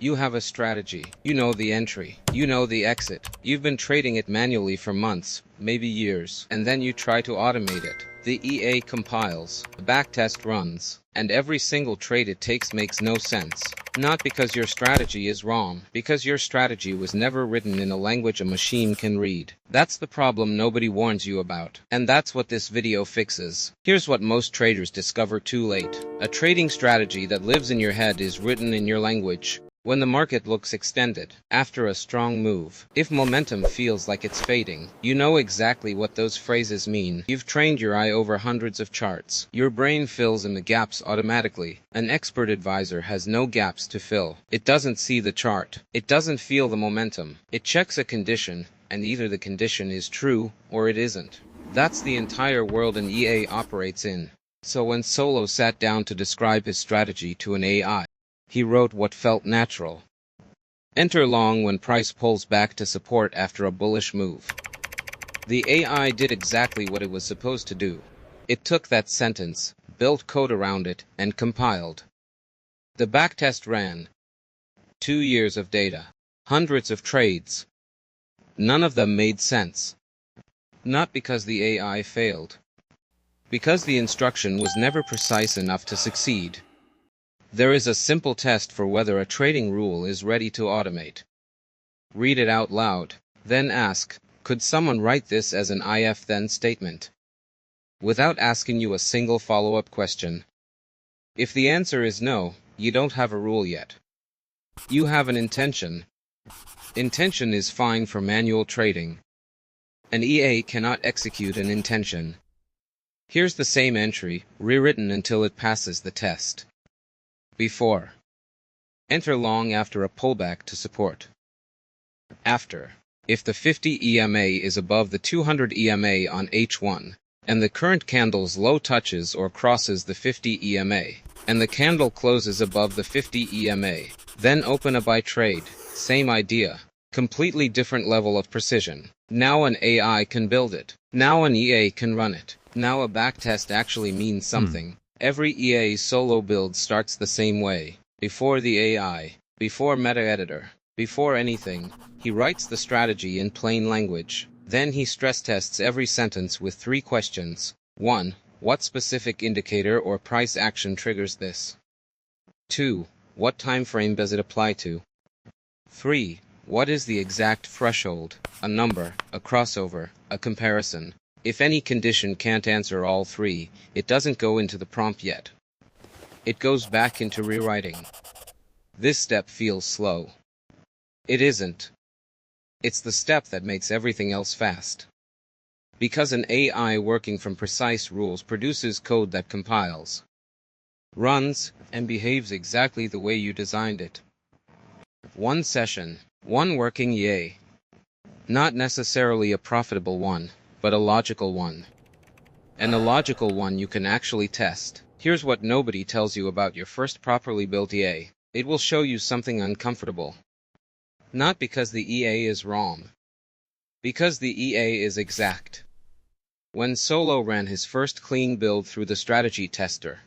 You have a strategy. You know the entry. You know the exit. You've been trading it manually for months, maybe years, and then you try to automate it. The EA compiles, the backtest runs, and every single trade it takes makes no sense. Not because your strategy is wrong, because your strategy was never written in a language a machine can read. That's the problem nobody warns you about. And that's what this video fixes. Here's what most traders discover too late. A trading strategy that lives in your head is written in your language. When the market looks extended, after a strong move, if momentum feels like it's fading, you know exactly what those phrases mean. You've trained your eye over hundreds of charts. Your brain fills in the gaps automatically. An expert advisor has no gaps to fill. It doesn't see the chart. It doesn't feel the momentum. It checks a condition, and either the condition is true or it isn't. That's the entire world an EA operates in. So when Solo sat down to describe his strategy to an AI, he wrote what felt natural. Enter long when price pulls back to support after a bullish move. The AI did exactly what it was supposed to do. It took that sentence, built code around it, and compiled. The backtest ran. 2 years of data. Hundreds of trades. None of them made sense. Not because the AI failed. Because the instruction was never precise enough to succeed. There is a simple test for whether a trading rule is ready to automate. Read it out loud, then ask, could someone write this as an if then statement? Without asking you a single follow-up question. If the answer is no, you don't have a rule yet. You have an intention. Intention is fine for manual trading. An EA cannot execute an intention. Here's the same entry, rewritten until it passes the test. Before. Enter long after a pullback to support. After. If the 50 EMA is above the 200 EMA on H1, and the current candle's low touches or crosses the 50 EMA, and the candle closes above the 50 EMA, then open a buy trade. Same idea. Completely different level of precision. Now an AI can build it. Now an EA can run it. Now a backtest actually means something. Every EA solo build starts the same way. Before the AI, before MetaEditor, before anything, he writes the strategy in plain language. Then he stress tests every sentence with 3 questions. 1. What specific indicator or price action triggers this? 2. What time frame does it apply to? 3. What is the exact threshold? A number, a crossover, a comparison. If any condition can't answer all 3, it doesn't go into the prompt yet. It goes back into rewriting. This step feels slow. It isn't. It's the step that makes everything else fast. Because an AI working from precise rules produces code that compiles, runs, and behaves exactly the way you designed it. 1 session, 1 working EA. Not necessarily a profitable one, but a logical one. And a logical one you can actually test. Here's what nobody tells you about your first properly built EA. It will show you something uncomfortable. Not because the EA is wrong. Because the EA is exact. When Solo ran his first clean build through the strategy tester,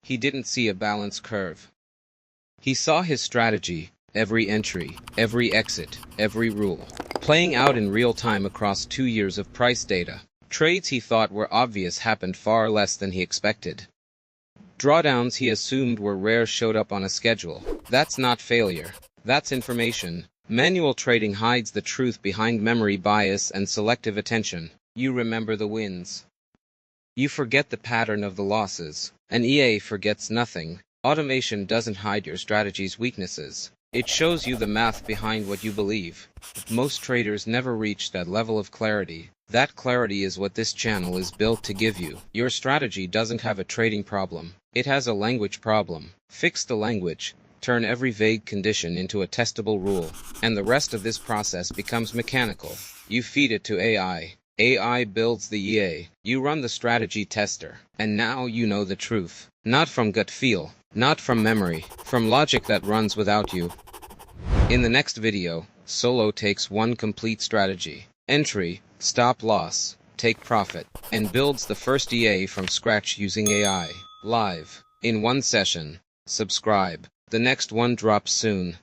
he didn't see a balance curve. He saw his strategy, every entry, every exit, every rule, playing out in real time across 2 years of price data. Trades he thought were obvious happened far less than he expected. Drawdowns he assumed were rare showed up on a schedule. That's not failure. That's information. Manual trading hides the truth behind memory bias and selective attention. You remember the wins. You forget the pattern of the losses. An EA forgets nothing. Automation doesn't hide your strategy's weaknesses. It shows you the math behind what you believe. Most traders never reach that level of clarity. That clarity is what this channel is built to give you. Your strategy doesn't have a trading problem. It has a language problem. Fix the language. Turn every vague condition into a testable rule. And the rest of this process becomes mechanical. You feed it to AI. AI builds the EA. You run the strategy tester. And now you know the truth. Not from gut feel. Not from memory. From logic that runs without you. In the next video, Solo takes one complete strategy. Entry, stop loss, take profit, and builds the first EA from scratch using AI. Live. In one session. Subscribe. The next one drops soon.